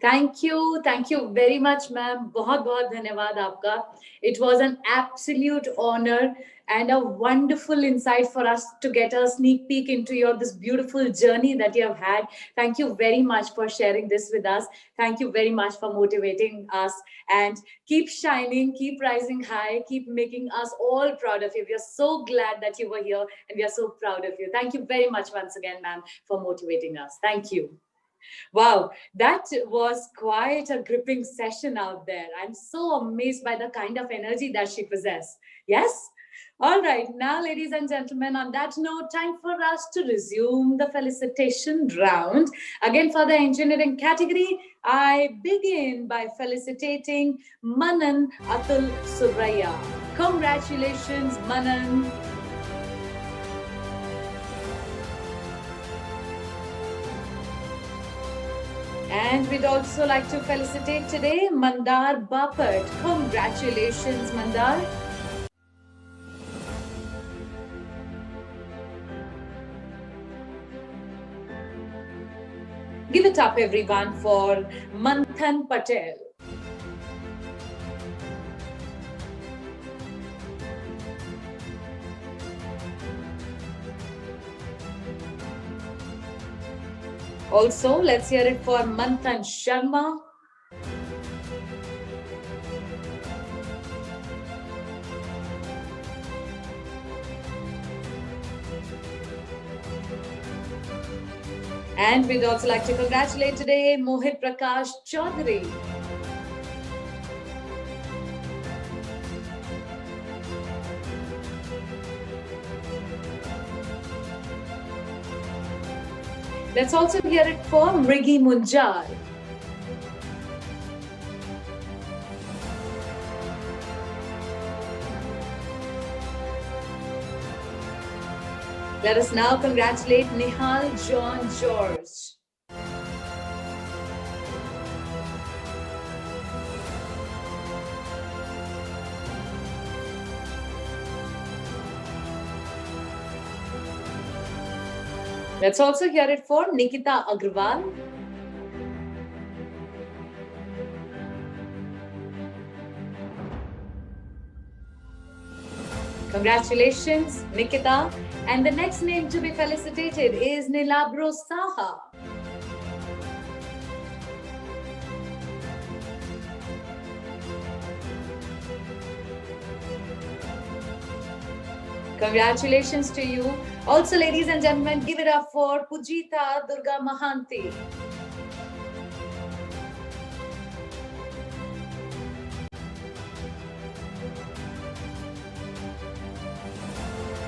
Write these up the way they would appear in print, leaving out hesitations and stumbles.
Thank you very much, ma'am. बहुत बहुत धन्यवाद आपका. It was an absolute honor and a wonderful insight for us to get a sneak peek into your this beautiful journey that you have had. Thank you very much for sharing this with us. Thank you very much for motivating us and keep shining, keep rising high, keep making us all proud of you. We are so glad that you were here and we are so proud of you. Thank you very much once again, ma'am, for motivating us. Thank you. Wow, that was quite a gripping session out there. I'm so amazed by the kind of energy that she possessed. Yes? All right, now, ladies and gentlemen, on that note, time for us to resume the felicitation round. Again, for the engineering category, I begin by felicitating Manan Atul Suraya. Congratulations, Manan. And we'd also like to felicitate today Mandar Bapat. Congratulations, Mandar. Give it up, everyone, for Manthan Patel. Also, let's hear it for Manthan Sharma. And we'd also like to congratulate today Mohit Prakash Chaudhary. Let's also hear it for Mrigi Munjal. Let us now congratulate Nihal John George. Let's also hear it for Nikita Agrawal. Congratulations, Nikita. And the next name to be felicitated is Nilabro Saha. Congratulations to you. Also, ladies and gentlemen, give it up for Pujita Durga Mahanti.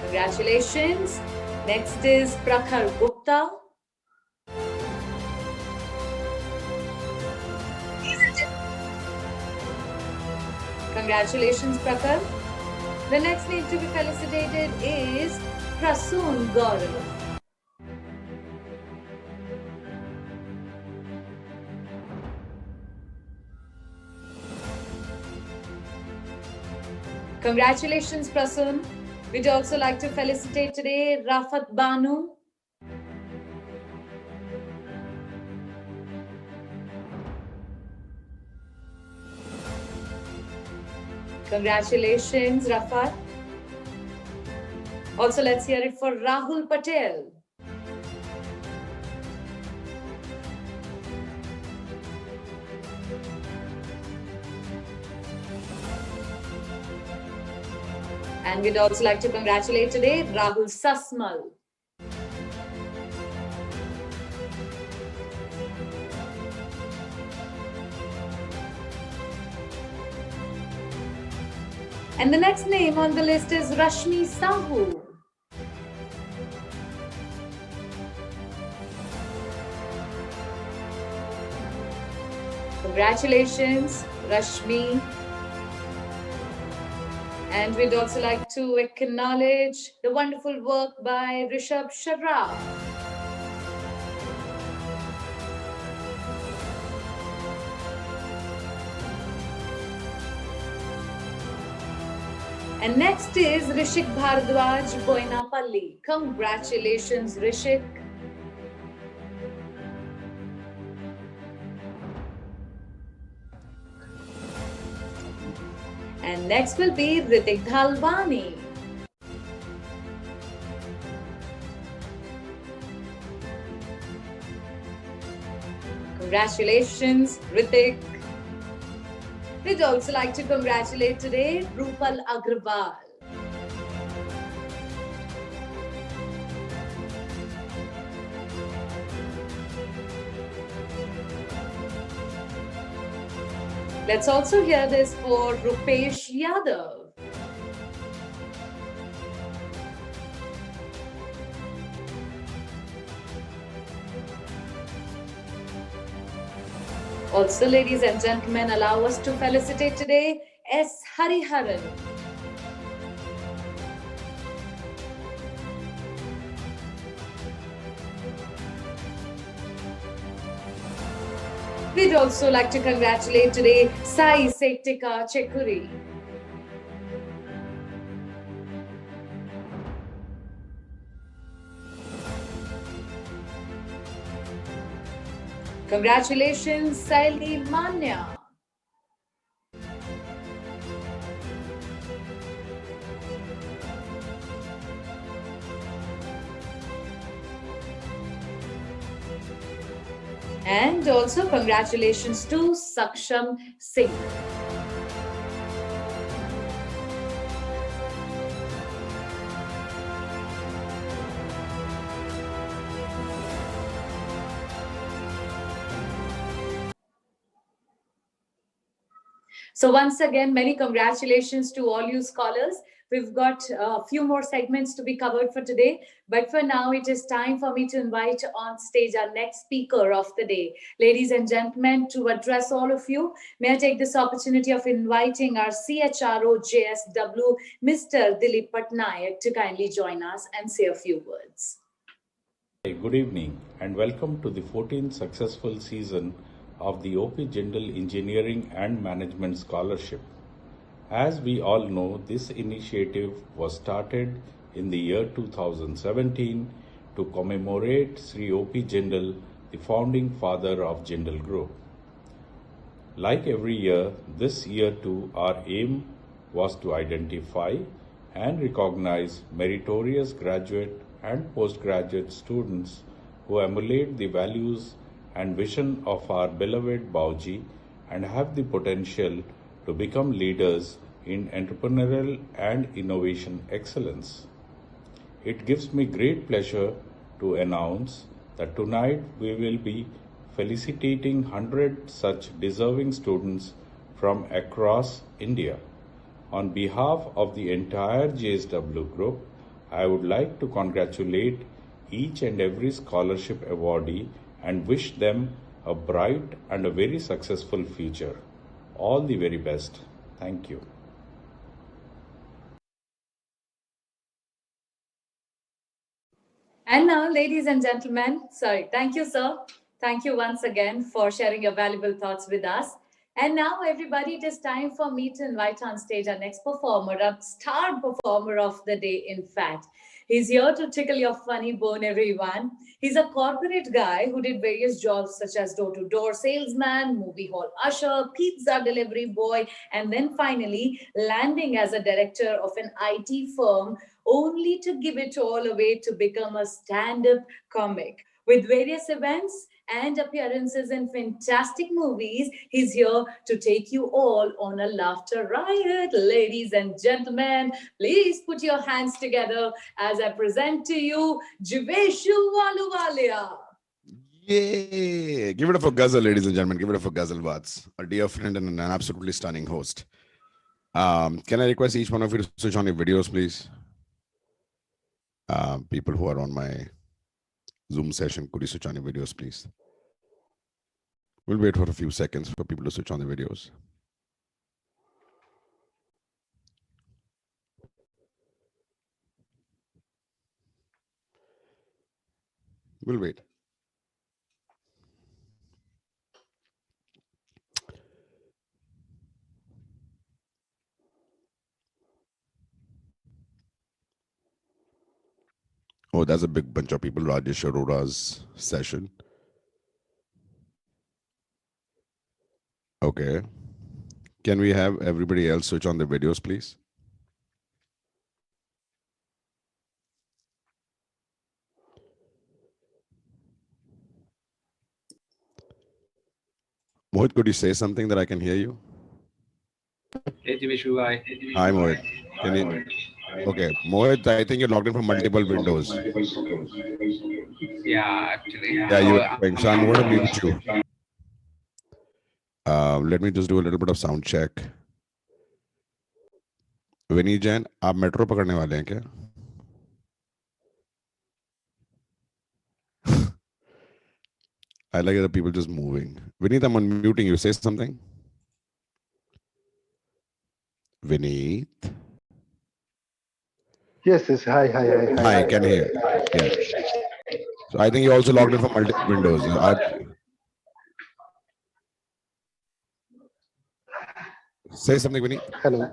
Congratulations. Next is Prakhar Gupta. Congratulations, Prakhar. The next name to be felicitated is Prasoon Gaurav. Congratulations, Prasoon. We'd also like to felicitate today Rafat Banu. Congratulations, Rafat. Also, let's hear it for Rahul Patel. And we'd also like to congratulate today Rahul Sasmal. And the next name on the list is Rashmi Sahu. Congratulations, Rashmi. And we'd also like to acknowledge the wonderful work by Rishabh Sharaf. And next is Rishik Bhardwaj Boinapalli. Congratulations, Rishik. And next will be Ritik Dhalwani. Congratulations, Ritik. We'd also like to congratulate today Rupal Agrawal. Let's also hear this for Rupesh Yadav. Also, ladies and gentlemen, allow us to felicitate today S. Hariharan. We'd also like to congratulate today Sai Sektika Chekuri. Congratulations, Saili Manya. And also congratulations to Saksham Singh. So once again, many congratulations to all you scholars. We've got a few more segments to be covered for today, but for now, it is time for me to invite on stage our next speaker of the day. Ladies and gentlemen, to address all of you, may I take this opportunity of inviting our CHRO JSW, Mr. Dilip Patnaik, to kindly join us and say a few words. Good evening and welcome to the 14th successful season of the OP Jindal Engineering and Management Scholarship. As we all know, this initiative was started in the year 2017 to commemorate Sri OP Jindal, the founding father of Jindal Group. Like every year, this year too, our aim was to identify and recognize meritorious graduate and postgraduate students who emulate the values and vision of our beloved Bauji and have the potential to become leaders in entrepreneurial and innovation excellence. It gives me great pleasure to announce that tonight we will be felicitating 100 such deserving students from across India. On behalf of the entire JSW Group, I would like to congratulate each and every scholarship awardee and wish them a bright and a very successful future. All the very best. Thank you. And now, ladies and gentlemen, thank you, sir. Thank you once again for sharing your valuable thoughts with us. And now, everybody, it is time for me to invite on stage our next performer, a star performer of the day, in fact. He's here to tickle your funny bone, everyone. He's a corporate guy who did various jobs such as door-to-door salesman, movie hall usher, pizza delivery boy, and then finally landing as a director of an IT firm, only to give it all away to become a stand-up comic. With various events and appearances in fantastic movies, he's here to take you all on a laughter riot. Ladies and gentlemen, please put your hands together as I present to you Jiveshu Waluwalia. Yay! Give it up for Ghazal, ladies and gentlemen. Give it up for Ghazal Watts, a dear friend and an absolutely stunning host. Can I request each one of you to switch on your videos, please? People who are on my Zoom session, could you switch on your videos, please? We'll wait for a few seconds for people to switch on the videos. We'll wait. Oh, that's a big bunch of people. Rajesh Arora's session. Okay. Can we have everybody else switch on the videos, please? Mohit, could you say something that I can hear you? Hey, Jivishu, hi. Hi, Mohit. Can you? Okay, Mohit, I think you're logged in from multiple windows. Yeah, actually. Yeah, you're doing. So I'm going to mute you. Let me just do a little bit of sound check. Vineet Jain, आप metro पकड़ने वाले हैं क्या? I like the people just moving. Vineet, I'm unmuting you. Say something. Vineet. Yes, yes. Hi. Hi, can hear. Yeah. So I think you also logged in from multiple windows. Say something, Vineet. Hello.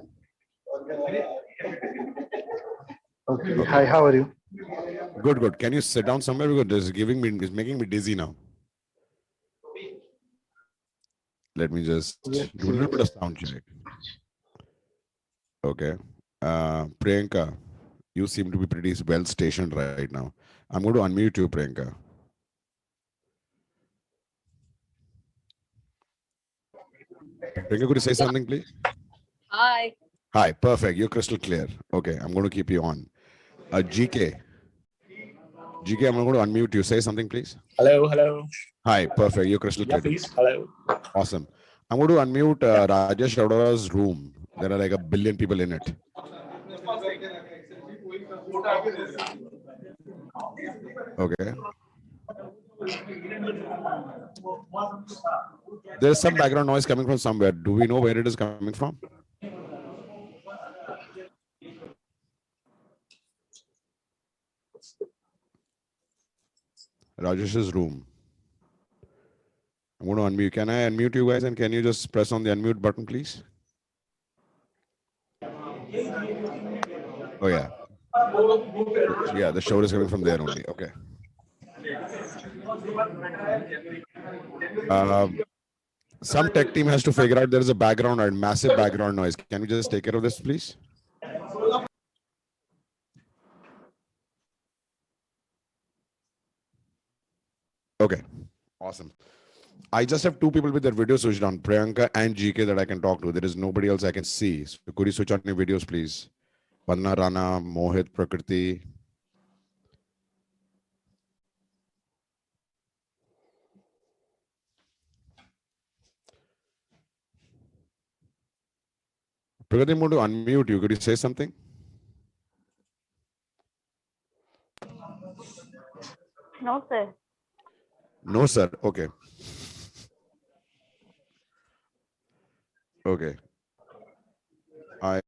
Okay. Hi, how are you? Good. Can you sit down somewhere? Because this is making me dizzy now. Let me just Yes, do a little bit of sound check. Okay. Priyanka, you seem to be pretty well stationed right now. I'm going to unmute you, Priyanka. Priyanka, could you say something, please? Hi. Hi, perfect. You're crystal clear. Okay, I'm going to keep you on. GK, I'm going to unmute you. Say something, please. Hello. Hi, perfect. You're crystal Yeah, clear. please. Hello. Awesome. I'm going to unmute Rajesh Rauda's room. There are like 1 billion people in it. Okay. There's some background noise coming from somewhere. Do we know where it is coming from? Rajesh's room. I'm going to unmute. Can I unmute you guys and can you just press on the unmute button, please? Oh, yeah. Yeah, the show is coming from there only. Okay. Some tech team has to figure out there is a background or massive background noise. Can we just take care of this, please? Okay. Awesome. I just have 2 people with their videos switched on, Priyanka and GK, that I can talk to. There is nobody else I can see. So could you switch on your videos, please? Vandana Rana, Mohit, Prakriti. Prakriti, I'm going to unmute you. Could you say something? No, sir. No, sir. Okay. Okay. I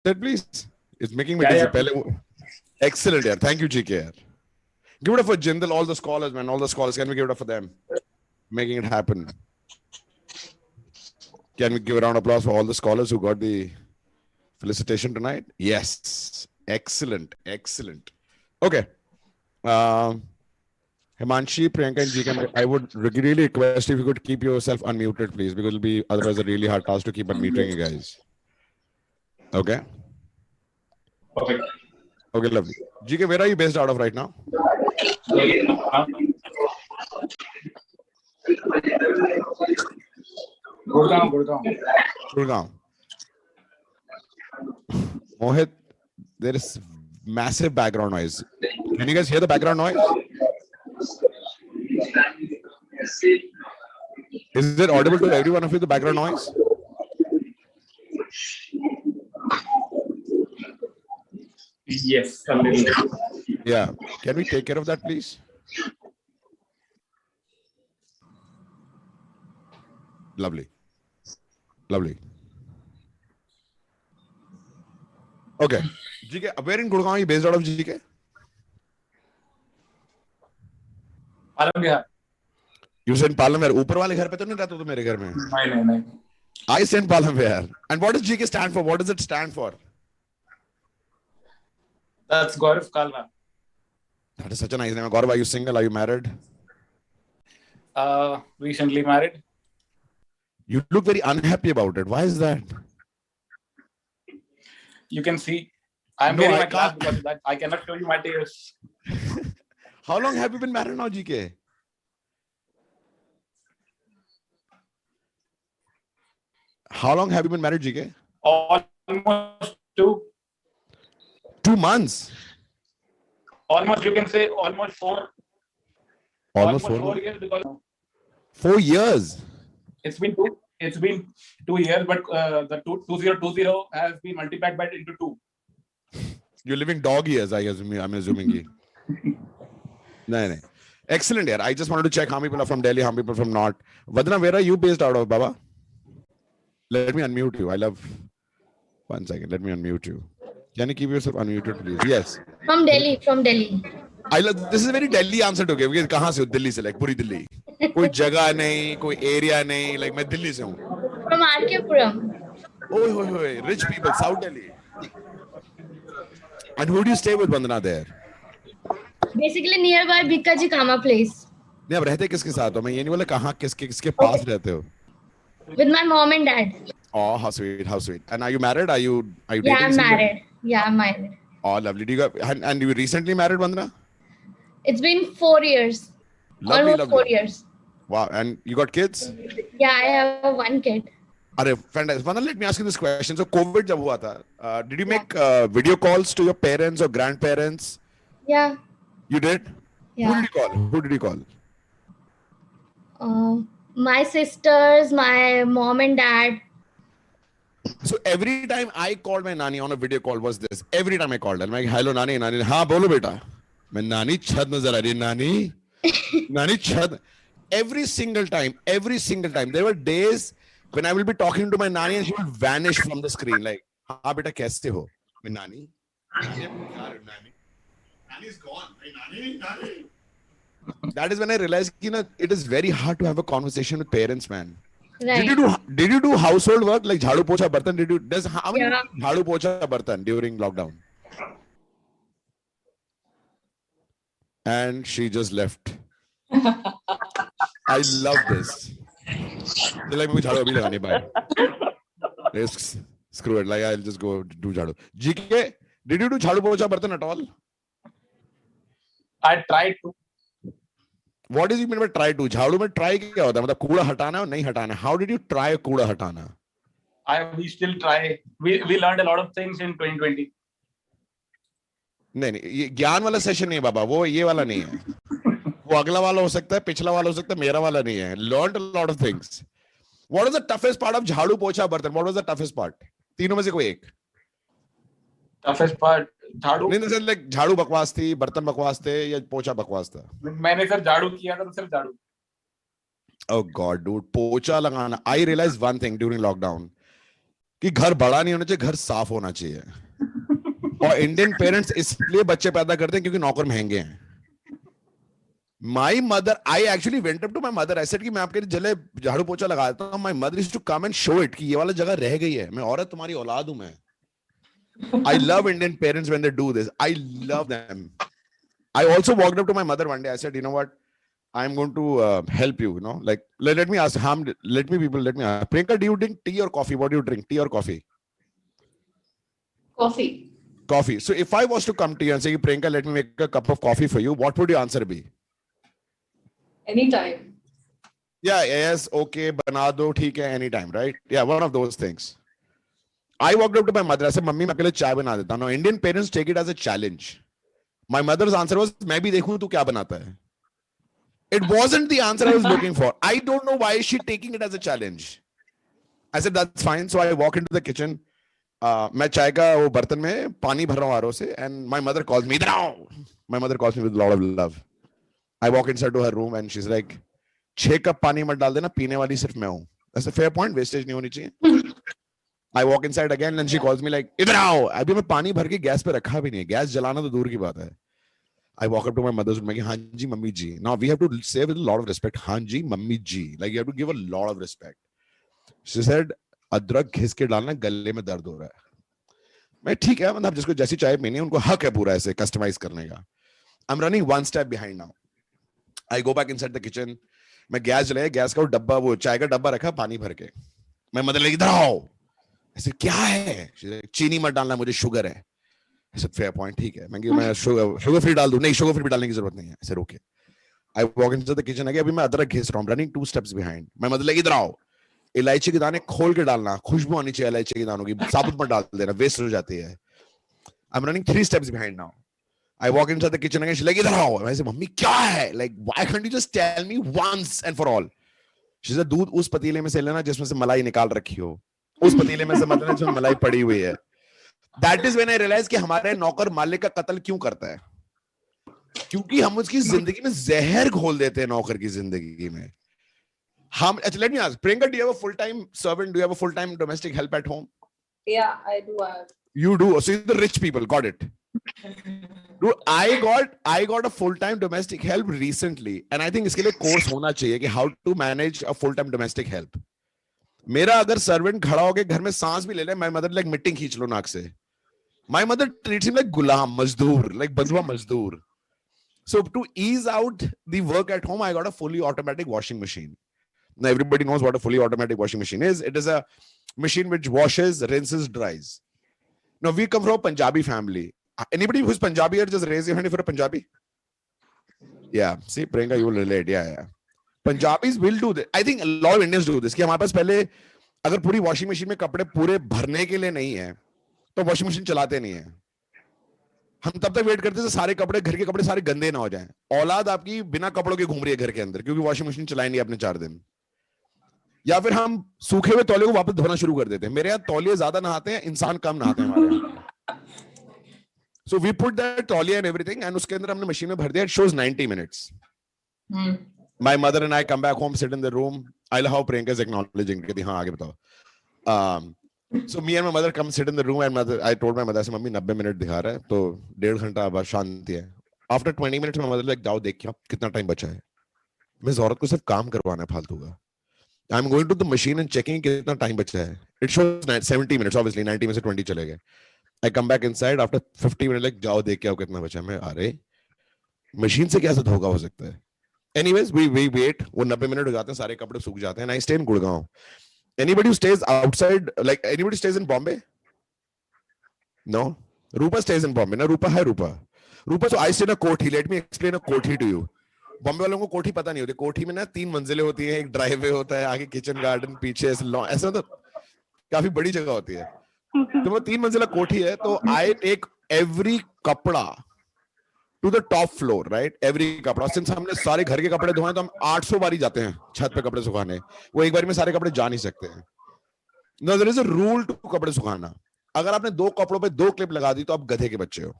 it, please. It's making me dizzy. Excellent, yeah. Thank you, GK. Give it up for Jindal, all the scholars, man. All the scholars. Can we give it up for them? Making it happen. Can we give a round of applause for all the scholars who got the felicitation tonight? Yes. Excellent. Excellent. Okay. Himanshi, Priyanka, and GK, I would really request if you could keep yourself unmuted, please, because it'll be otherwise a really hard task to keep unmuting you guys. Okay. Perfect. Okay, lovely. GK, where are you based out of right now? Gurgaon. Mohit, there is massive background noise. Can you guys hear the background noise? Is it audible to every one of you, the background noise? Yes, a little bit. Yeah. Can we take care of that, please? Lovely. Lovely. Okay. GK, where in Gurgaon are you based out of, GK? Palam Vihar. You said Palam Vihar. ऊपर वाले घर पे तो नहीं रहते तो मेरे घर में? नहीं. I said Palam Vihar. And what does GK stand for? What does it stand for? That's Gaurav Kalwa. That is such a nice name. Gaurav, are you single? Are you married? Recently married. You look very unhappy about it. Why is that? You can see I'm No, wearing I my glass can't. because of that. I cannot show you my tears. How long have you been married now, GK? How long have you been married, GK? Almost 2. 2 months. Almost, you can say almost 4. Almost 4 4 years because 4 years. it's been 2. It's been 2 years, but the 2020 has been multiplied by into 2. You're living dog years, I guess. I'm assuming. No. Excellent, yeah. I just wanted to check how many people are from Delhi, how many people from not. Vadna, where are you based out of, Baba? Let me unmute you. I love. 1 second. Let me unmute you. Can you keep yourself unmuted, please? Yes. From Delhi, from Delhi. I love. This is a very Delhi answer to give. कहाँ से हो? दिल्ली से, like पूरी दिल्ली. कोई जगह नहीं, कोई area नहीं. Like मैं दिल्ली से हूँ. From RK Puram. Oh, rich people, South Delhi. And who do you stay with, Vandana, there? Basically nearby Bikaji Kama place. नहीं अब रहते किसके साथ हो? मैं ये नहीं बोला कहाँ किसके पास रहते हो? With my mom and dad. Oh, how sweet, how sweet. And are you married? Are you Yeah, dating I'm someone? married. Yeah, I'm married. Oh, lovely. Do you got, and you recently married, Vandana? It's been 4 years. Lovely, Almost lovely. 4 years. Wow. And you got kids? Yeah, I have 1 kid. Arey, fantastic. Vandana, let me ask you this question. So COVID जब हुआ था, did you make video calls to your parents or grandparents? Yeah. You did? Yeah. Who did you call? My sisters, my mom and dad. So every time I called my nani on a video call was this. Every time I called her, I'm like, hello nani, nani. हाँ बोलो बेटा. मैं नानी छत नजर आ रही नानी. नानी छत. Every single time. There were days when I will be talking to my nani and she will vanish from the screen. Like, हाँ बेटा कैसे हो? मैं नानी. Nani is gone. Nani. That is when I realized, it is very hard to have a conversation with parents, man. Right. Did you do household work like jhadu pocha bartan? How many Yeah. jhadu pocha bartan during lockdown? And she just left. I love this. They're like, jhadu abhi lagani, bye. Screw it. Like, I'll just go do jhadu. GK, did you do jhadu pocha bartan at all? I tried to. What does it mean by try to? झाड़ू में try क्या होता है? मतलब कूड़ा हटाना और नहीं हटाना. How did you try कूड़ा हटाना? We still try. We learned a lot of things in 2020. नहीं ये ज्ञान वाला सेशन नहीं है बाबा, वो ये वाला नहीं है. वो अगला वाला हो सकता है, पिछला वाला हो सकता है, मेरा वाला नहीं है. Learned a lot of things. What was the toughest part of झाड़ू पोछा बर्तन? What was the toughest part? तीनों में से कोई एक. Toughest part. झाड़ू. नहीं सर, like झाड़ू बकवास थी, बर्तन बकवास थे या पोछा बकवास था? मैंने सर झाड़ू किया था तो सिर्फ झाड़ू. Oh God, dude, पोछा लगाना. I realized one thing during lockdown. कि घर बड़ा नहीं होना चाहिए, घर साफ होना चाहिए। और इंडियन पेरेंट्स इसलिए बच्चे पैदा करते हैं क्योंकि नौकर महंगे हैं। My mother, I actually went up to my mother, ऐसे कि मैं आपके लिए जले झाड़ू पोछा लगा देता हूँ। My mother is to come and show it कि ये वाला जगह रह गई है, मैं औरत तुम्हारी औलाद हूं मैं। I love Indian parents when they do this, I love them. I also walked up to my mother one day. I said, you know what? I'm going to help you. You know, like let me ask. Let me ask. Priyanka, do you drink tea or coffee? What do you drink? Tea or coffee? Coffee. Coffee. So if I was to come to you and say, Priyanka, let me make a cup of coffee for you, what would your answer be? Anytime. Yeah. Yes. Okay. Bana do. Theek hai. Anytime. Right? Yeah. One of those things. I walked up to my mother. I said, Mummy, मैं अकेले चाय बना देता हूँ. Now Indian parents take it as a challenge. My mother's answer was, मैं भी देखूं तू क्या बनाता है. It wasn't the answer I was looking for. I don't know why is she taking it as a challenge. I said that's fine. So I walk into the kitchen. मैं चाय का वो बर्तन में पानी भर रहा हूँ आरओ से, and my mother calls me, इधर आओ. My mother calls me with a lot of love. I walk inside to her room and she's like, 6 cup पानी मत डाल देना, पीने वाली सिर्फ मैं हूँ. That's a fair point. Wastage नहीं होनी चाहिए. I walk inside again and she calls me like, इधर आओ. अभी मैं पानी भर के गैस पे रखा भी नहीं है, गैस जलाना तो दूर की बात है. I walk up to my mother's room, हाँ जी mummy ji. Now we have to say with a lot of respect, हाँ जी mummy ji. Like you have to give a lot of respect. She said, अदरक घिस के डालना, गले में दर्द हो रहा है. मैं ठीक है, मतलब जिसको जैसी चाय पीनी है उनको हक है पूरा ऐसे कस्टमाइज करने का. I'm running one step behind now. I go back inside the kitchen. मैं गैस जलाया, गैस का वो डब्बा, वो चाय का डब्बा रखा पानी भर के. मैं मदर लेके इधर आओ. ऐसे क्या है? चीनी मत डालना, मुझे शुगर है. I said, fair point, ठीक है. मैं शुगर फ्री डाल दूं. नहीं, शुगर फ्री डालने की जरूरत नहीं है. I said, okay. I walk into the kitchen again. अभी मैं अदरक घिस रहा हूँ, running 2 steps behind. मैं मतलब इधर आओ. इलायची के दाने खोल के डालना, खुशबू आनी चाहिए इलायची के दानों की, साबुत मत डाल देना, वेस्ट हो जाती है. I'm running 3 steps behind now. I walk into the kitchen again. She's like, इधर आओ. मैं ऐसे, मम्मी क्या है? Like, why can't you just tell me once and for all? She said, दूध उस पतीले में से लेना जिसमें से मलाई निकाल रखी हो. उस पतीले में से मतलब जिसमें मलाई पड़ी हुई है. That is when I realized कि हमारे नौकर मालिक का कत्ल क्यों करता है, क्योंकि हम उसकी जिंदगी में जहर घोल देते हैं. नौकर की जिंदगी में हम. Let me ask, Priyanka, do you have a full-time servant? Do you have a full-time domestic help at home? Yeah, I do have. You do. So you're the rich people. Got it. Dude, I got a full-time domestic help recently, and I think इसके लिए course होना चाहिए कि how to manage a full-time domestic help. मेरा अगर servant खड़ा होके घर में सांस भी ले ले, my mother like मिट्टी खींच लो नाक से. My mother treats him like गुलाम, मजदूर, like बंधुआ मजदूर. So to ease out the work at home, I got a fully automatic washing machine. Now everybody knows what a fully automatic washing machine is. It is a machine which washes, rinses, dries. Now we come from a Punjabi family. Anybody who's Punjabi here, just raise your hand if you're a Punjabi. Yeah, see, Priyanka, you will relate. Yeah. Punjabis will do this. I think a lot of Indians do this. कि हमारे पास पहले अगर पूरी washing machine में कपड़े पूरे भरने के लिए नहीं है तो वॉशिंग मशीन चलाते नहीं है. हम तब तक वेट करते थे सारे कपड़े, घर के कपड़े सारे गंदे ना हो जाएं. औलाद आपकी बिना कपड़ों के घूम रही है घर के अंदर क्योंकि वॉशिंग मशीन चलाई नहीं आपने 4 दिन. या फिर हम सूखे हुए तौलिए को वापस धोना शुरू कर देते हैं. मेरे यहाँ तौलिए ज्यादा नहाते हैं, इंसान कम नहाते हैं हमारे यहाँ. So we put that तौलिया and everything and उसके अंदर हमने मशीन में भर दिया. It shows 90 minutes. My mother and I come back home, sit in the room. I love how Priyanka is acknowledging. कहती हाँ आगे बताओ. So me and my mother come sit in the room and I told my mother, से mummy 90 minute दिखा रहा है तो 1.5 घंटा बाद शांति है. After 20 minutes my mother like जाओ देख क्या कितना टाइम बचा है. मैं इस औरत को सिर्फ काम करवाना है फालतू का. I'm going to the machine and checking कितना टाइम बचा है. It shows 70 minutes, obviously 90 में से 20 चले गए. I come back inside after 50 minutes like जाओ देख क्या कितना बचा है. मैं अरे मशीन से कैसे धोखा हो सकता है. Anyways, we wait. वो 90 मिनट हो जाते हैं, सारे कपड़े सूख जाते हैं. And I stay in Gurgaon. Anybody who stays outside, like anybody stays in Bombay? No. Rupa stays in Bombay. No, Rupa है Rupa. Rupa, so I stay in a कोठी. Let me explain a कोठी to you. Bombay वालों को कोठी पता नहीं होती. कोठी में ना 3 मंजिलें होती हैं, एक ड्राइववे होता है, आगे किचन गार्डन, पीछे ऐसा तो काफी बड़ी जगह होती है. तो वो 3 मंजिला कोठी है. तो I take every कपड़ा to the top floor, right? Every कपड़ा. Since हमने सारे घर के कपड़े धोए तो हम 800 बारी जाते हैं छत पे कपड़े सुखाने. वो एक बार में सारे कपड़े जा नहीं सकते हैं. No, there is a rule to कपड़े सुखाना. अगर आपने 2 कपड़ों पे 2 क्लिप लगा दी तो आप गधे के बच्चे हो.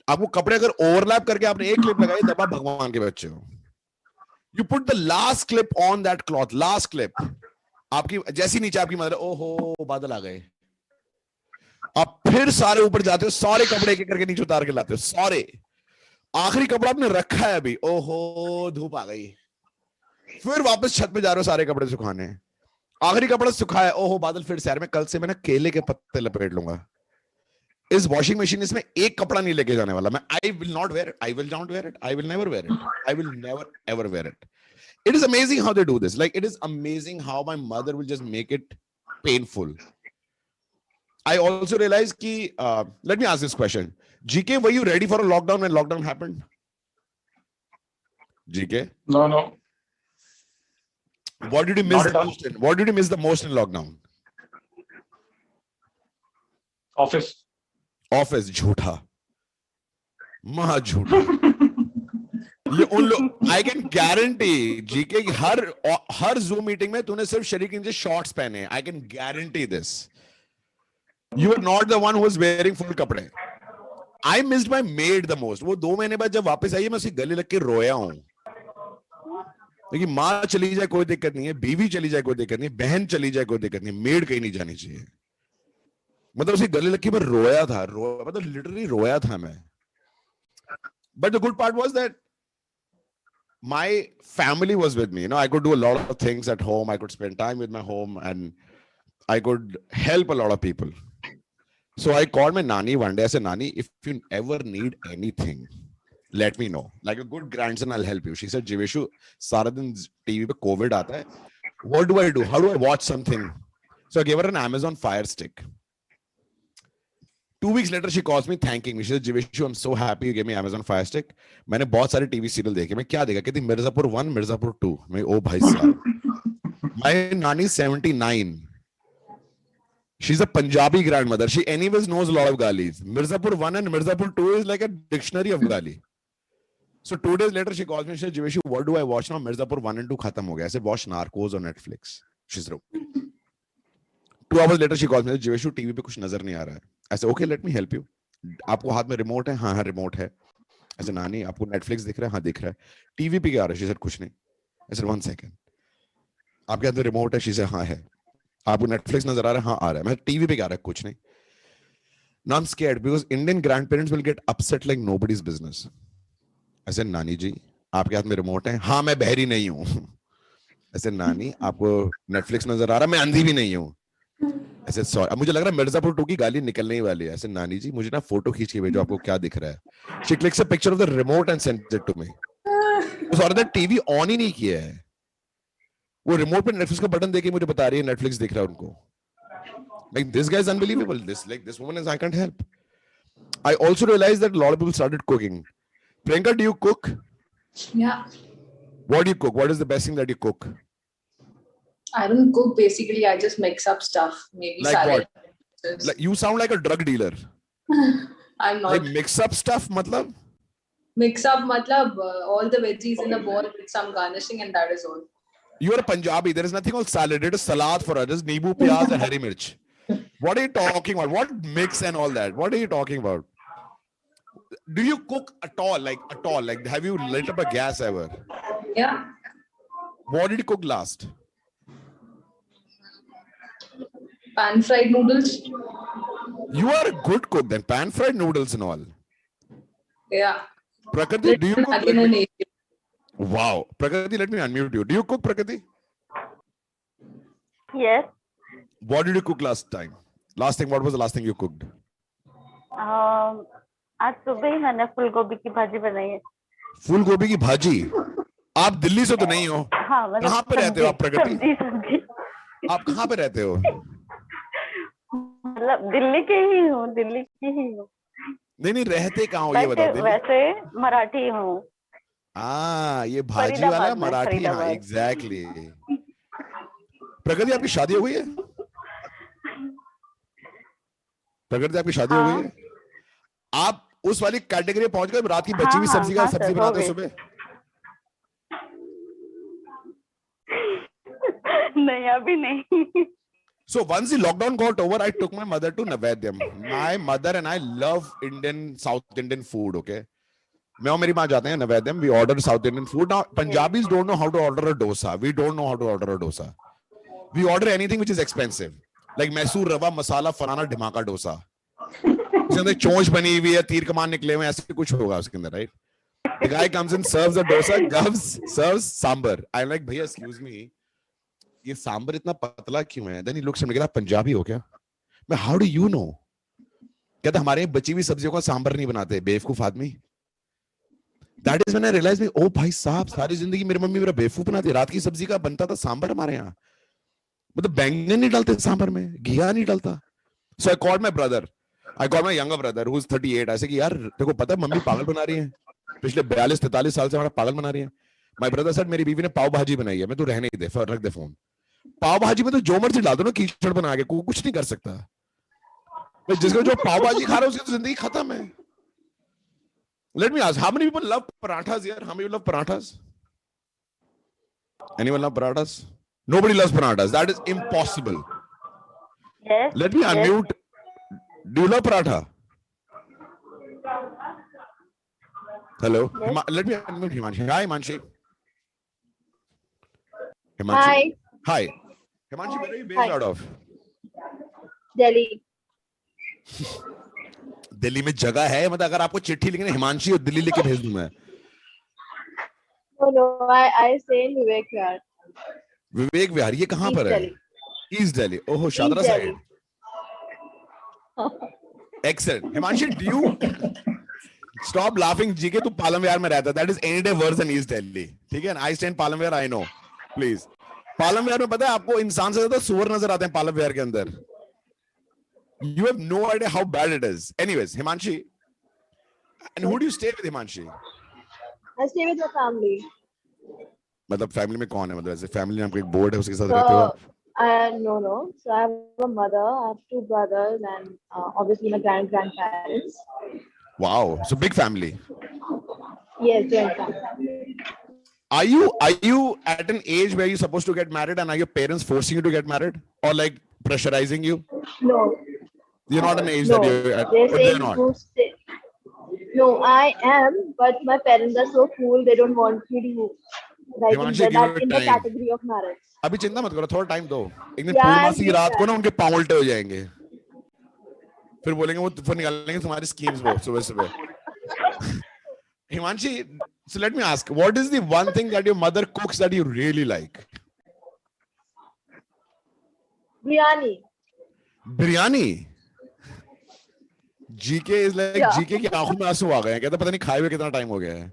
आपको कपड़े अगर ओवरलैप करके आपने 1 क्लिप लगाई तब आप भगवान के बच्चे हो. You put the last clip on that cloth, last clip. आपकी जैसी नीचे आपकी मदर, ओहो बादल आ गए, आप फिर सारे ऊपर जाते हो, सारे कपड़े एक एक करके नीचे उतार के लाते हो, सारे। आखिरी कपड़ा आपने रखा है अभी, ओहो धूप आ गई, फिर वापस छत पे जा रहे हो सारे कपड़े सुखाने, आखिरी कपड़ा सुखाया, ओहो बादल फिर शहर में, कल से मैं ना केले के पत्ते लपेट लूंगा। इस वॉशिंग मशीन इसमें एक कपड़ा नहीं लेके जाने वाला मैं, I will not wear it, I will not wear it, I will never wear it, I will never ever wear it. It is amazing how they do this. Like, it is amazing how my mother will just make it painful. I also realized ki, let me ask this question. GK, were you ready for a lockdown when lockdown happened? GK? No, no. What did you miss Not the at all. most in? What did you miss the most in lockdown? Office. Office, झूठा, महा झूठा। ये उन लोग, I can guarantee जीके हर Zoom meeting में तूने सिर्फ शरीक नीचे शॉर्ट्स पहने, I can guarantee this. You are not the one who is wearing full कपड़े। I missed my maid the most. वो 2 महीने बाद जब वापस आई है, मैं उसकी गले लग के रोया हूं। क्योंकि माँ चली जाए कोई दिक्कत नहीं है, बीवी चली जाए कोई दिक्कत नहीं है, बहन चली जाए कोई दिक्कत नहीं, मेड कहीं नहीं जानी चाहिए। मतलब उसकी गले लग के मैं रोया था, मतलब लिटरली रोया था मैं। But the good part was that my family was with me. You know, I could do a lot of things at home. I could spend time with my home, and I could help a lot of people. So I called my nani one day. I said, Nani, if you ever need anything, let me know. Like a good grandson, I'll help you. She said, Jiveshu, सारा दिन TV पे COVID आता है. What do I do? How do I watch something? So I gave her an Amazon Fire Stick. 2 weeks later, she calls me thanking me. She said, Jiveshu, I'm so happy you gave me Amazon Fire Stick. मैंने बहुत सारे TV serial देखे। मैं क्या देखा? कहती मिर्जापुर 1, मिर्जापुर 2। मैं ओ भाई साहब। My nani 79. She's a Punjabi grandmother. She anyways knows a lot of Galis. Mirzapur 1 and Mirzapur 2 is like a dictionary of Gali. So 2 days later, she calls me and says, Jiveshu, what do I watch now? Mirzapur 1 and 2 khatam ho gaya. I said, watch Narcos on Netflix. She's like, 2 hours later, she calls me and says, Jiveshu, TV पे कुछ नजर नहीं आ रहा है। I said, okay, let me help you. आपको हाथ में remote है? हाँ हाँ रिमोट है। I said, नानी आपको Netflix दिख रहा है? हाँ दिख रहा है। टीवी पे क्या आ रहा है? She said, कुछ नहीं। I said, 1 second. आपके हाथ में रिमोट है? She said, हाँ है। आपको Netflix नजर आ रहा है? हाँ आ रहा है। मैं टीवी पे क्या आ रहा है? कुछ नहीं। Now I'm scared because Indian grandparents will get upset like nobody's business. I said, नानी जी आपके हाथ में रिमोट है? हाँ मैं बहरी नहीं हूँ। I said, नानी आपको Netflix नजर आ रहा है? मैं अंधी भी नहीं हूँ। ऐसे सॉरी, अब मुझे लग रहा है मिर्जापुर 2 की गाली निकलने ही वाली है। ऐसे नानी जी मुझे ना फोटो खींच के भेजो, आपको क्या दिख रहा है। She clicks a picture of the remote and sends it to me. उस औरत ने टीवी ऑन ही नहीं किया है, वो रिमोट पे नेटफ्लिक्स का बटन देके मुझे बता रही है नेटफ्लिक्स दिख रहा है उनको। Like this guy is unbelievable. This woman is, I can't help. I also realized that a lot of people started cooking. Priyanka, do you cook? Yeah. What do you cook? What is the best thing that you cook? I don't cook basically. I just mix up stuff. Maybe Like salad. Like you sound like a drug dealer. I'm not. Like mix up stuff, matlab? Mix up matlab all the veggies in the bowl with some garnishing and that is all. You are a Punjabi. There is nothing called salad. It is salad for us. It is neebu, piyaz, and hari mirch. What are you talking about? What mix and all that? What are you talking about? Do you cook at all? Like, have you lit up a gas ever? Yeah. What did you cook last? Pan fried noodles. You are a good cook then. Pan fried noodles and all. Yeah. Prakriti, do you cook? Again an Asian. Wow. Prakriti, let me unmute you. Do you cook, Prakriti? Yes. What did you cook last time? Last thing, what was the last thing you cooked? आज सुबह ही मैंने फूल गोभी की भाजी बनाई है। फूल गोभी की भाजी? आप दिल्ली से तो नहीं हो? हाँ, मतलब कहाँ पे रहते हो आप, प्रगति? सब्जी। आप कहाँ पे रहते हो? मतलब दिल्ली की ही हूँ, दिल्ली की ही हूँ। नहीं रहते कहाँ हो ये बताओ। वैसे मराठी हूँ। ये भाजी वाला मराठी। हाँ एग्जैक्टली। प्रगति आपकी शादी हो गई है? प्रगति आपकी शादी हो गई है? आप उस वाली कैटेगरी पहुंच गए रात की बची हुई सब्जी का सब्जी बनाते हो सुबह? नहीं अभी नहीं। So once the lockdown got over, I took my mother to Navaidyam. My mother and I love South Indian food. Okay, मैं और मेरी माँ जाते हैं Navaidyam. We order South Indian food. Now Punjabis don't know how to order a dosa. We don't know how to order a dosa. We order anything which is expensive, like Mysore रवा मसाला फलाना ढिमाका डोसा. उसके अंदर चोंच बनी हुई है, तीर कमान निकले हुए, ऐसे कुछ होगा उसके अंदर, right? The guy comes in, serves the dosa, serves sambar. I'm like, भैया excuse me, ये सांबर इतना पतला क्यों है? Then he looks at me, कहता पंजाबी हो क्या? मैं how do you know? कहता हमारे बची हुई सब्जियों का सांबर नहीं बनाते, बेवकूफ आदमी. That is when I realized, oh भाई साहब, सारी जिंदगी मेरी मम्मी मेरा बेवकूफ बनाती है. रात की सब्जी का बनता था सांबर हमारे यहाँ. मतलब बैंगन नहीं डालते सांबर में, घिया नहीं डालता. So I called my brother. I called my younger brother who's 38. I said कि यार तेरे को पता है मम्मी पागल बना रही है. पिछले 42-43 साल से हमारा पागल बना रही है. My brother said मेरी बीवी ने पाव भाजी बनाई है. मैं तो रहने ही दे, रख दे फोन. पाव भाजी में तो जो मर्जी डाल दो ना, कीचड़ बना के, कुछ नहीं कर सकता. जिसको जो पाव भाजी खा रहा है उसकी तो जिंदगी खत्म है. Let me ask, how many people love parathas here? How many people love parathas? Anyone love parathas? Nobody loves parathas. That is impossible. Yes. Let me unmute. Do you love paratha? Hello. Yes. Let me unmute Himanshi. Hi, Himanshi. Himanshi. Hi, Hi. Himanshi, where are you based Hi. out of? Delhi. Delhi में जगह है, मतलब अगर आपको चिट्ठी लिखनी है हिमांशी और दिल्ली लेके भेज दूं मैं. No, I stay in Vivek Vihar. Vivek Vihar ये कहाँ East पर है? Delhi. ईस्ट दिल्ली. ओहो, Shahdara Delhi. Side. Excellent. Himanshi, do you stop laughing? GK तू पालम विहार में रहता है. That is any day worse than East Delhi. ठीक है? I stay in Palam Vihar. I know. Please. Palam विहार में पता है आपको इंसान से ज्यादा सुअर नजर आते हैं पालम विहार के अंदर. You have no idea how bad it is. Anyways, Himanshi, and who do you stay with, Himanshi? I stay with my family. मतलब फैमिली में कौन है? मतलब ऐसे फैमिली नाम का एक बोर्ड है उसके साथ रहते हो? No. So I have a mother, I have two brothers, and obviously my grandparents. Wow, so big family. Yes, joint family. Are you at an age where you're supposed to get married, and are your parents forcing you to get married, or like pressurizing you? No. You're not an age No. that you're at. They're But they're saying not. to stay. No, I am, but my parents are so cool. They don't want me to like Himanshi, give that it in the time. category of marriage. अभी चिंता मत करो, थोड़ा time दो. एक दिन Yeah, पूर्णमासी की I'm रात को ना doing उनके पांव उल्टे हो जाएंगे. फिर बोलेंगे वो फिर निकालेंगे तुम्हारी स्कीम्स वो सुबह सुबह. Himanshi, so let me ask, what is the one thing that your mother cooks that you really like? Biryani. Biryani. GK is like Yeah. GK की आंखों में आंसू आ गए हैं. कहता पता नहीं खाए हुए कितना टाइम हो गया है.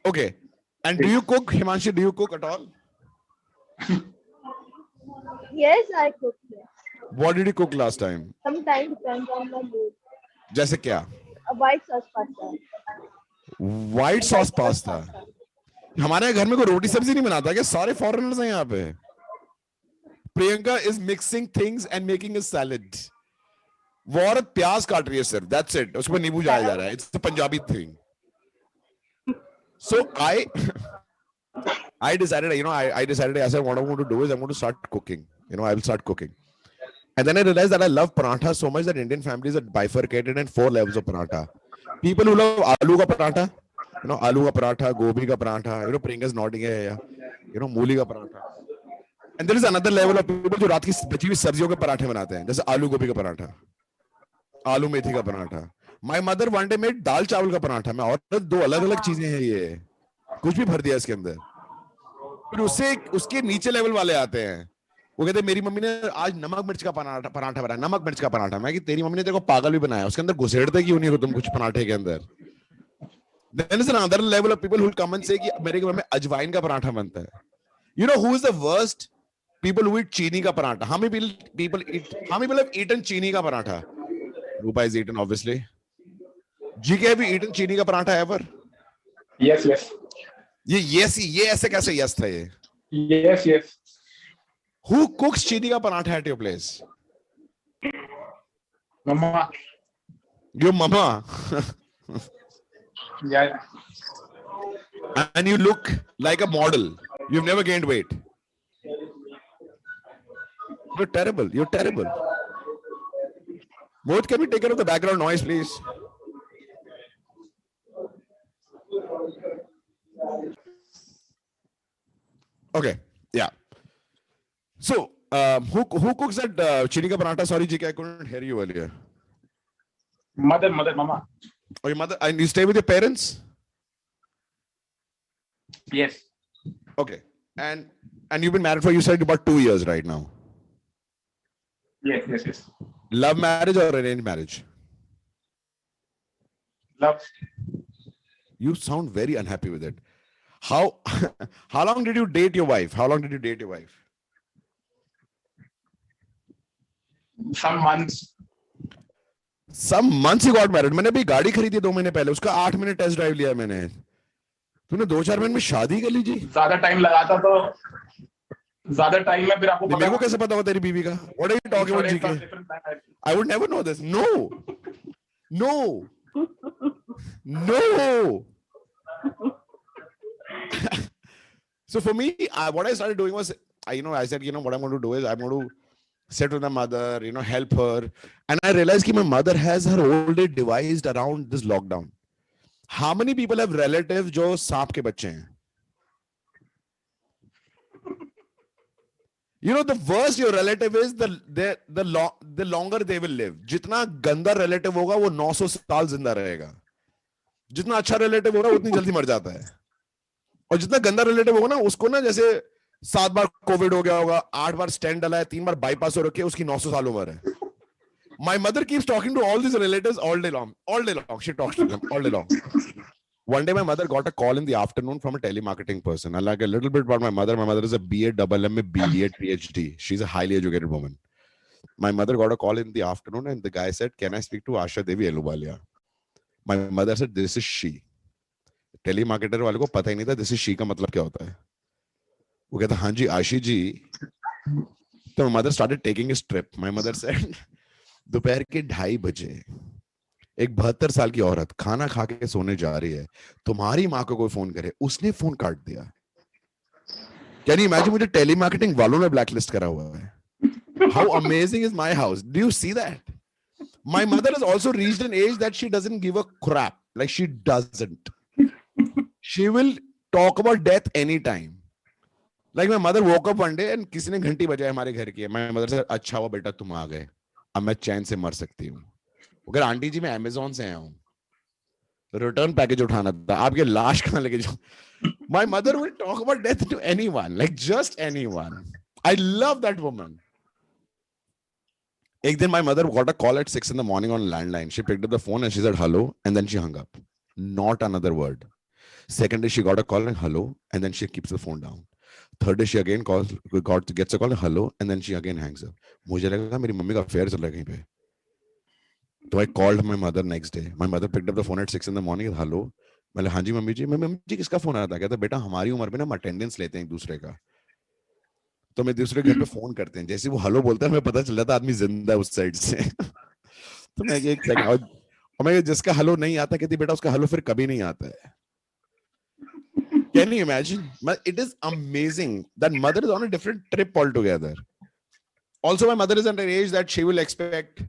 Okay. And do you cook, Himanshi? Do you cook at all? Yes, I cook. Yes. What did you cook last time? Sometimes depends on my mood. जैसे क्या? A white sauce pasta. White sauce pasta. हमारे घर में कोई रोटी सब्जी नहीं बनाता क्या? सारे फॉरेनर्स हैं यहाँ पे. Priyanka is mixing things and making a salad. वो औरत प्याज काट रही है सिर्फ. That's it. उसमें नींबू जाया जा रहा है. It's the Punjabi thing. So I decided, I decided, I said, what I want to do is I want to start cooking. I will start cooking. And then I realized that I love paratha so much that Indian families are bifurcated in 4 levels of paratha. People who love aloo ka paratha, aloo ka paratha, gobi ka paratha, Priyanka's nodding here, mooli ka paratha. And there is another level of people जो रात की बची हुई सब्जियों के पराठे बनाते हैं, जैसे आलू गोभी का पराठा, आलू मेथी का paratha. My mother one day made दाल चावल का पराठा. मैं और 2 अलग-अलग चीजें हैं ये. कुछ भी भर दिया इसके अंदर. फिर उसके नीचे लेवल वाले आते हैं. वो कहते हैं मेरी मम्मी ने आज नमक मिर्च का पराठा बनाया. नमक मिर्च का पराठा. मैं कि तेरी मम्मी ने तेरे को पागल भी बनाया. उसके अंदर घुसेड़ते क्यों नहीं हो तुम कुछ पराठे के अंदर. Then is another level of people who will come and say कि मेरे घर में अजवाइन का पराठा बनता है. You know who is the worst? People who eat chini ka paratha. How many people have eaten chini ka paratha? Rupa has eaten, obviously. GK, have you eaten chini ka paratha ever? Yes, yes. ये ऐसे कैसे yes था ये? Yes, yes. Who cooks chini ka paratha at your place? Mama. Your mama. Yeah. And you look like a model. You've never gained weight. You're terrible. You're terrible. Both, can we take care of the background noise, please? Okay. Yeah. So, who cooks that chili ka paratha? Sorry, GK, I couldn't hear you earlier. Mother, mama. Oh, your mother, and you stay with your parents? Yes. Okay. And you've been married for, you said, about 2 years right now. Yes. Love marriage or arranged marriage? Love. You sound very unhappy with it. How long did you date your wife? How long did you date your wife? Some months. Some months you got married. मैंने भी गाड़ी खरीदी 2 महीने पहले, उसका 8 minute test drive लिया मैंने. तूने 2-4 महीने में शादी कर ली जी? ज्यादा टाइम लगाता तो ज्यादा टाइम में फिर आपको मेरे को कैसे पता होगा तेरी बीवी का? What are you talking about, GK? I would never know this. No. So for me, what I started doing was, I said, what I'm going to do is I'm going to sit with my mother, help her. And I realized that my mother has her whole day devised around this lockdown. How many people have relatives जो सांप के बच्चे हैं? The worse your relative is, the longer they will live. जितना गंदा relative होगा वो 900 साल जिंदा रहेगा. जितना अच्छा relative होगा उतनी जल्दी मर जाता है. और जितना गंदा relative होगा ना, उसको ना जैसे 7 बार कोविड हो गया होगा, 8 बार स्टेंट डला है, 3 बार बाईपास हो रखी है, उसकी 900 साल उम्र है. My mother keeps talking to all these relatives all day long. She talks to them all day long. One day my mother got a call in the afternoon from a telemarketing person. I like a little bit about my mother. My mother is a BA MA BA PhD. She's a highly educated woman. My mother got a call in the afternoon and the guy said, "Can I speak to Asha Devi Eluwalia?" My mother said, "This is she." Telemarketer वाले को पता ही नहीं था this is she का मतलब क्या होता है. वो कहता हाँ जी आशी जी. So my mother started taking his trip. My mother said, दोपहर के 2:30 बजे एक 72 साल की औरत खाना खा के सोने जा रही है, तुम्हारी माँ को कोई फोन करे, उसने फोन काट दिया. Can you imagine? मुझे टेलीमार्केटिंग वालों ने ब्लैकलिस्ट करा हुआ है. How amazing is my house. Do you see that? My mother has also reached an age that she doesn't give a crap. Like she doesn't. She will talk about death any time. Like my mother woke up one day and किसी ने घंटी बजाई हमारे घर की. My mother से, अच्छा हुआ बेटा तुम आ गए, अब मैं चैन से मर सकती हूँ. अगर आंटी जी मैं अमेज़न से आया हूं, रिटर्न पैकेज उठाना था, आपके लाश कहां लेके जाऊं? My mother will talk about death to anyone, like just anyone. I love that woman. एक दिन my mother got a call at 6 in the morning on landline. She picked up the phone and she said hello and then she hung up. Not another word. Second day she got a call and hello and then she keeps the phone down. Third day she again gets a call and hello and then she again hangs up. मुझे लगा मेरी mummy का affair चल रहा है कहीं पे. So I called my mother next day. My mother picked up the phone at 6 in the morning. Hello. मैंने हाँ जी मम्मी जी. मम्मी जी किसका फोन आया था? कहता बेटा हमारी उम्र में ना हम अटेंडेंस लेते हैं एक दूसरे का, तो मैं दूसरे घर पे फोन करते हैं. जैसे वो हेलो बोलता है हमें पता चल जाता आदमी जिंदा है उस साइड से. तो मैं एक सेकंड, और मैं जिसका हेलो नहीं आता कहती बेटा उसका हेलो फिर कभी नहीं आता है. Can you imagine? It is amazing that mother is on a different trip altogether. Also, my mother is at an age that she will expect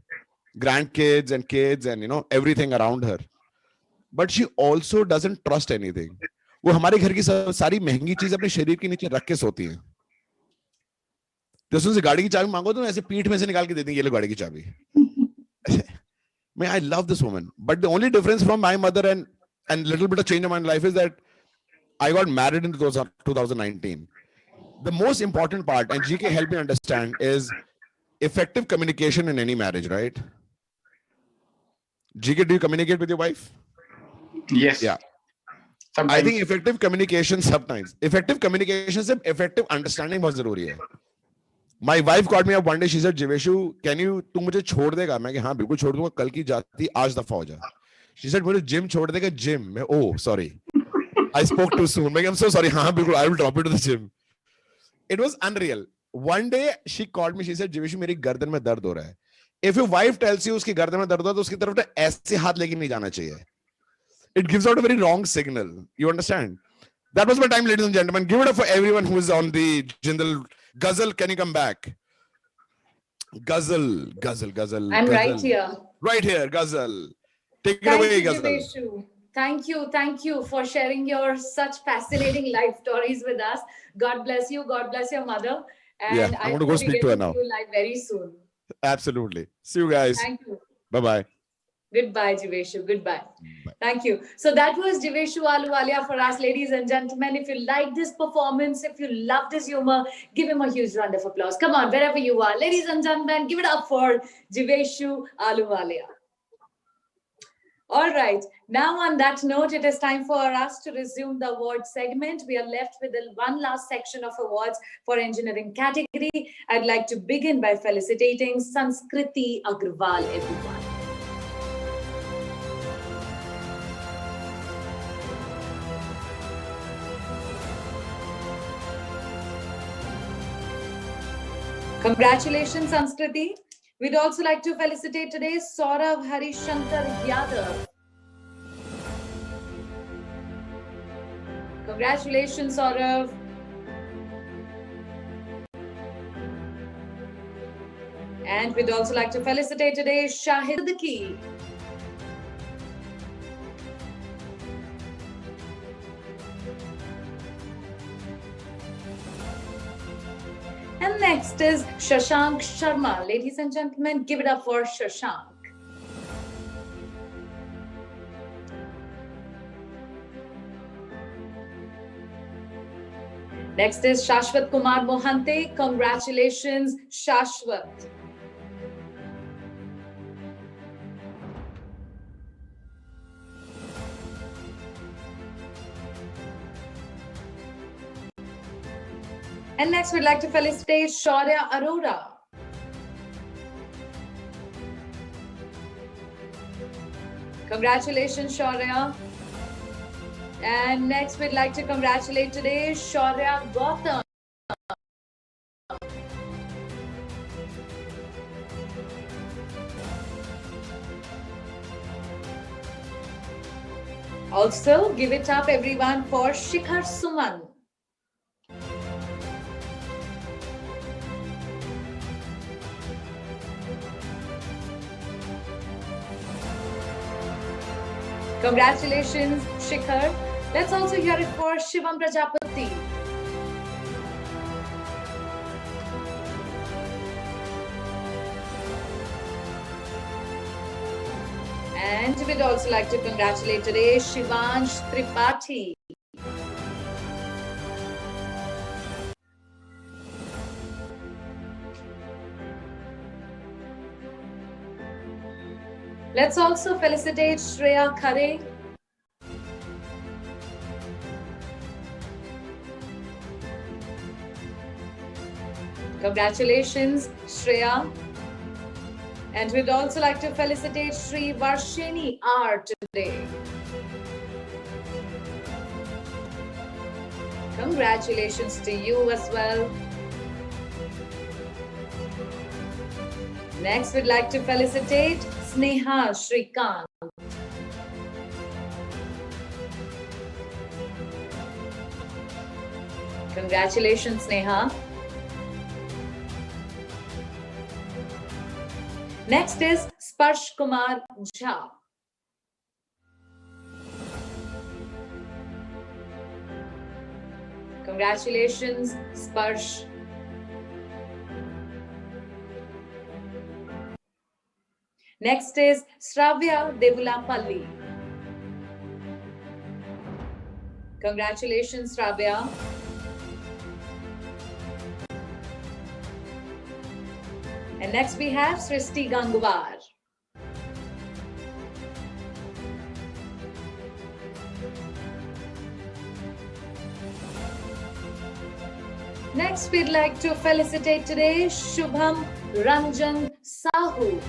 grandkids and kids and everything around her, but she also doesn't trust anything. वो हमारे घर की सारी महंगी चीज अपने शरीर के नीचे रख के सोती है. जैसे उनसे गाड़ी की चाबी मांगो तो ऐसे पीठ में से निकाल के दे देंगे, ये लो गाड़ी की चाबी. I love this woman, but the only difference from my mother and little bit of change in my life is that I got married in 2019. The most important part, and GK helped me understand, is effective communication in any marriage, right? GK, do you communicate with your wife? Yes. Yeah. Sometimes. I think effective communication sometimes. Effective communication से effective understanding बहुत जरूरी है. My wife called me up one day. She said, "Jiveshu, तू मुझे छोड़ देगा?" मैं हाँ बिल्कुल छोड़ दूंगा, कल की जाती आज दफा हो जा. She said, मुझे जिम छोड़ देगा? जिम? मैं oh sorry, I spoke too soon. I'm so sorry. हाँ बिल्कुल, I will drop you to the gym. It was unreal. One day she called me. She said, "Jiveshu, मेरी गर्दन में दर्द हो रहा है." If your wife tells you उसकी गर्दन में दर्द हो तो उसकी तरफ तो ऐसे हाथ लेके नहीं जाना चाहिए. It gives out a very wrong signal. You understand? That was my time, ladies and gentlemen. Give it up for everyone who is on the Jindal. Ghazal, can you come back? Ghazal. I'm right here. Right here, Ghazal. Take it Thank away, you, Ghazal. Jiveshu. Thank you for sharing your such fascinating life stories with us. God bless you. God bless your mother. And Yeah, I'm I going to hope go we speak get to her see now. you live very soon. Absolutely. See you guys. Thank you. Bye-bye. Goodbye, Jiveshu. Goodbye. Bye. Thank you. So that was Jiveshu Ahluwalia for us, ladies and gentlemen. If you like this performance, if you love this humor, give him a huge round of applause. Come on, wherever you are. Ladies and gentlemen, give it up for Jiveshu Ahluwalia. All right. Now, on that note, it is time for us to resume the award segment. We are left with one last section of awards for engineering category. I'd like to begin by felicitating Sanskriti Agrawal, everyone. Congratulations, Sanskriti. We'd also like to felicitate today Saurav Harishankar Yadav. Congratulations, Saurav. And we'd also like to felicitate today Shahid Siddiqui. And next is Shashank Sharma. Ladies and gentlemen, give it up for Shashank. Next is Shashwat Kumar Mohante. Congratulations, Shashwat. And next, we'd like to felicitate Shaurya Arora. Congratulations, Shaurya. And next, we'd like to congratulate today Shaurya Gautam. Also, give it up, everyone, for Shikhar Suman. Congratulations, Shikhar. Let's also hear it for Shivam Prajapati. And we'd also like to congratulate today Shivansh Tripathi. Let's also felicitate Shreya Khare. Congratulations, Shreya. And we'd also like to felicitate Shri Varshini R today. Congratulations to you as well. Next, we'd like to felicitate Sneha Shrikant. Congratulations, Sneha. Next is Sparsh Kumar Jha. Congratulations, Sparsh. Next is Shravya Devulapalli. Congratulations, Shravya. And next we have Srishti Gangwar. Next, we'd like to felicitate today Shubham Ranjan Sahu.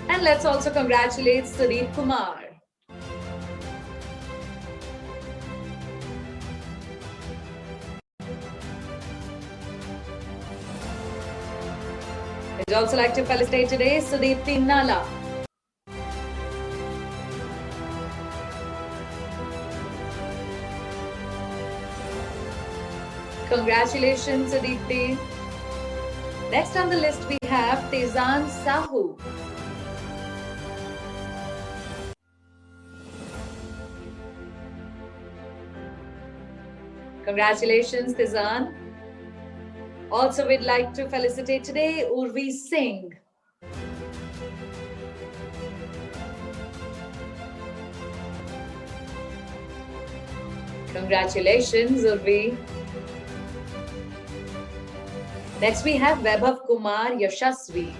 And let's also congratulate Sudeep Kumar. We'd also like to felicitate today Sudeepti Nala. Congratulations, Sudeepti. Next on the list we have Tezan Sahu. Congratulations, Tizan. Also, we'd like to felicitate today Urvi Singh. Congratulations, Urvi. Next, we have Vaibhav Kumar Yashasvi.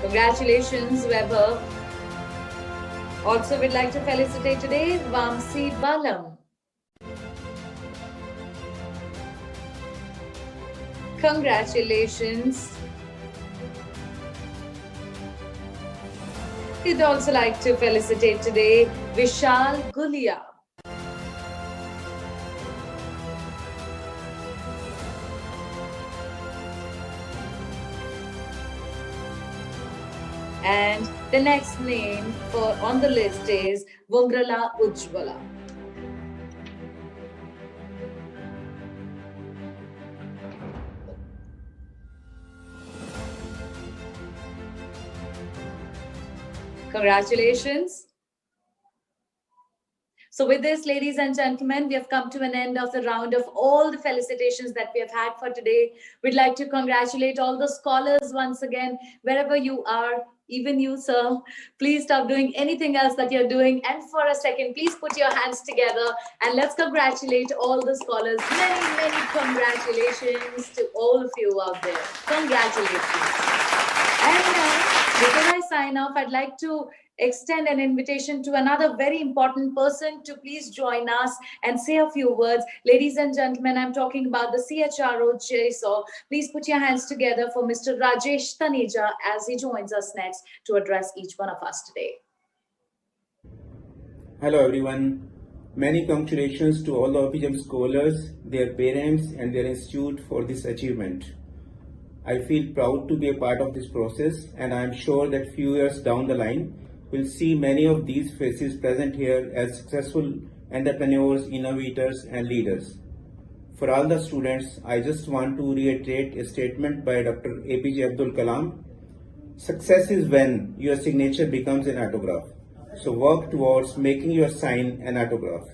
Congratulations, Vaibhav. Also, we'd like to felicitate today Vamsi Balam. Congratulations. We'd also like to felicitate today Vishal Gulia. And the next name on the list is Vungrala Ujjwala. Congratulations. So with this, ladies and gentlemen, we have come to an end of the round of all the felicitations that we have had for today. We'd like to congratulate all the scholars once again, wherever you are, even you, sir. Please stop doing anything else that you're doing. And for a second, please put your hands together and let's congratulate all the scholars. Many, many congratulations to all of you out there. Congratulations. And now, before I sign off, I'd like to extend an invitation to another very important person to please join us and say a few words. Ladies and gentlemen, I'm talking about the CHRO JSO. Please put your hands together for Mr. Rajesh Taneja as he joins us next to address each one of us today. Hello everyone. Many congratulations to all the OPGEM scholars, their parents and their institute for this achievement. I feel proud to be a part of this process, and I am sure that few years down the line, we'll see many of these faces present here as successful entrepreneurs, innovators, and leaders. For all the students, I just want to reiterate a statement by Dr. APJ Abdul Kalam. Success is when your signature becomes an autograph. So work towards making your sign an autograph.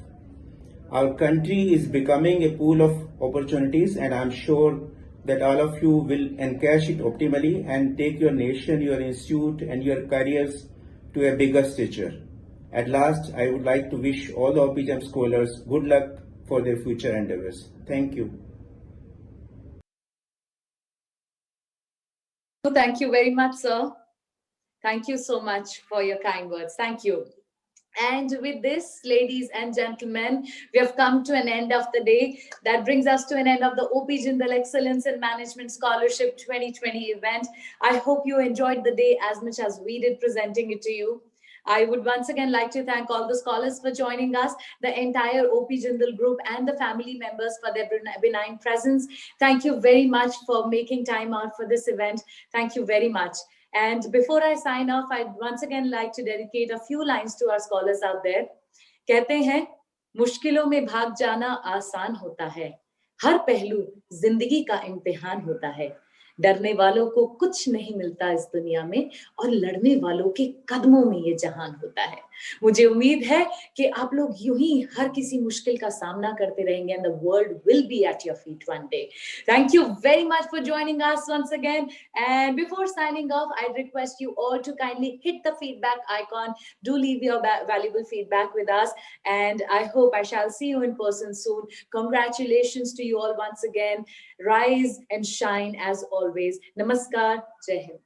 Our country is becoming a pool of opportunities, and I'm sure that all of you will encash it optimally and take your nation, your institute, and your careers to a bigger stature. At last, I would like to wish all the OPGEM scholars good luck for their future endeavors. Thank you. Thank you very much, sir. Thank you so much for your kind words. Thank you. And with this, ladies and gentlemen, we have come to an end of the day. That brings us to an end of the OP Jindal Excellence in Management Scholarship 2020 event. I hope you enjoyed the day as much as we did presenting it to you. I would once again like to thank all the scholars for joining us, the entire OP Jindal group and the family members for their benign presence. Thank you very much for making time out for this event. Thank you very much. And before I sign off, I'd once again like to dedicate a few lines to our scholars out there. कहते हैं, मुश्किलों में भाग जाना आसान होता है. हर पहलू जिंदगी का इम्तिहान होता है. डरने वालों को कुछ नहीं मिलता इस दुनिया में और लड़ने वालों के कदमों में ये जहान होता है. मुझे उम्मीद है कि आप लोग यूं ही हर किसी मुश्किल का सामना करते रहेंगे and the world will be at your feet one day. Thank you very much for joining us once again. And before signing off, I request you all to kindly hit the feedback icon. Do leave your valuable feedback with us. And I hope I shall see you in person soon. Congratulations to you all once again. Rise and shine as always. Namaskar. Jai Hind.